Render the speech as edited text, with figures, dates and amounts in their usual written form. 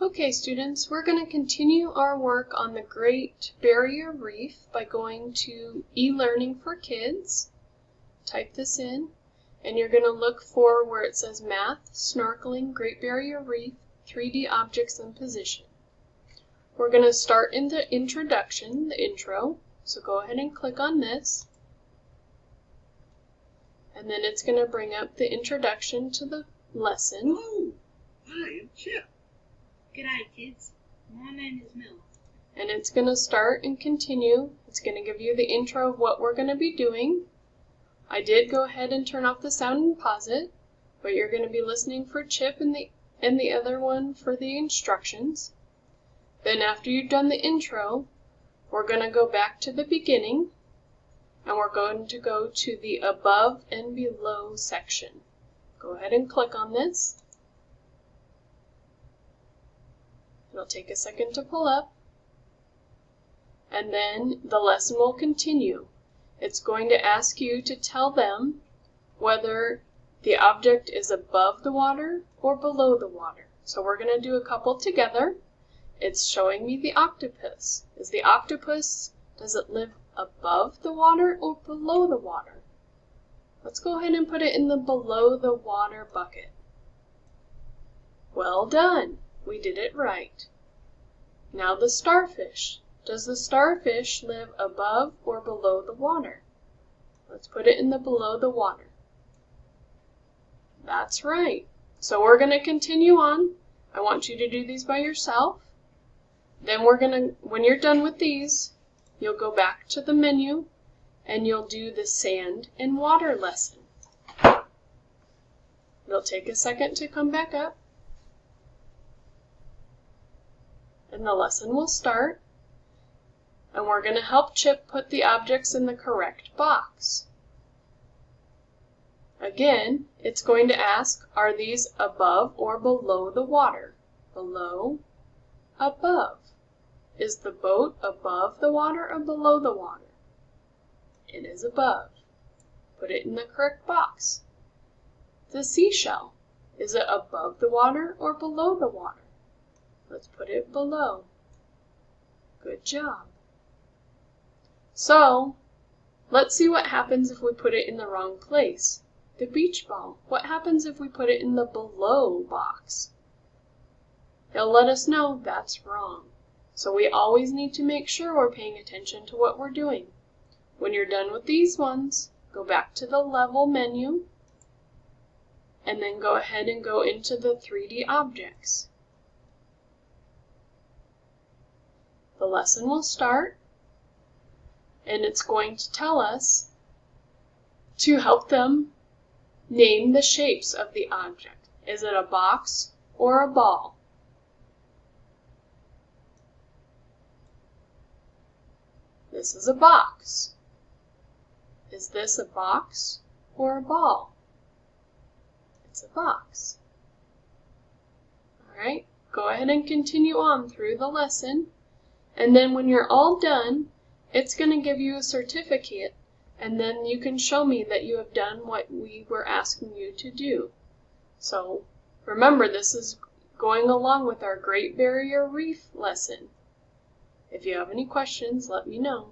Okay, students, we're going to continue our work on the Great Barrier Reef by going to e-learning for kids. Type this in, and you're going to look for where it says Math, Snorkeling, Great Barrier Reef, 3D Objects and Position. We're going to start in the introduction, the intro, so go ahead and click on this. And then it's going to bring up the introduction to the lesson. Oh, hi, I'm Chip. G'day, kids. My name is Mel. And it's going to start and continue. It's going to give you the intro of what we're going to be doing. I did go ahead and turn off the sound and pause it, but you're going to be listening for Chip and the other one for the instructions. Then after you've done the intro, we're going to go back to the beginning, and we're going to go to the above and below section. Go ahead and click on this. It'll take a second to pull up, and then the lesson will continue. It's going to ask you to tell them whether the object is above the water or below the water. So we're going to do a couple together. It's showing me the octopus. Does it live above the water or below the water? Let's go ahead and put it in the below the water bucket. Well done. We did it right. Now the starfish. Does the starfish live above or below the water? Let's put it in the below the water. That's right. So we're going to continue on. I want you to do these by yourself. Then when you're done with these, you'll go back to the menu and you'll do the sand and water lesson. It'll take a second to come back up. And the lesson will start. And we're going to help Chip put the objects in the correct box. Again, it's going to ask, are these above or below the water? Below, above. Is the boat above the water or below the water? It is above. Put it in the correct box. The seashell. Is it above the water or below the water? Let's put it below. Good job. So, let's see what happens if we put it in the wrong place. The beach ball. What happens if we put it in the below box? It'll let us know that's wrong. So we always need to make sure we're paying attention to what we're doing. When you're done with these ones, go back to the level menu, and then go ahead and go into the 3D objects. The lesson will start, and it's going to tell us to help them name the shapes of the object. Is it a box or a ball? This is a box. Is this a box or a ball? It's a box. All right, go ahead and continue on through the lesson. And then when you're all done, it's going to give you a certificate, and then you can show me that you have done what we were asking you to do. So remember, this is going along with our Great Barrier Reef lesson. If you have any questions, let me know.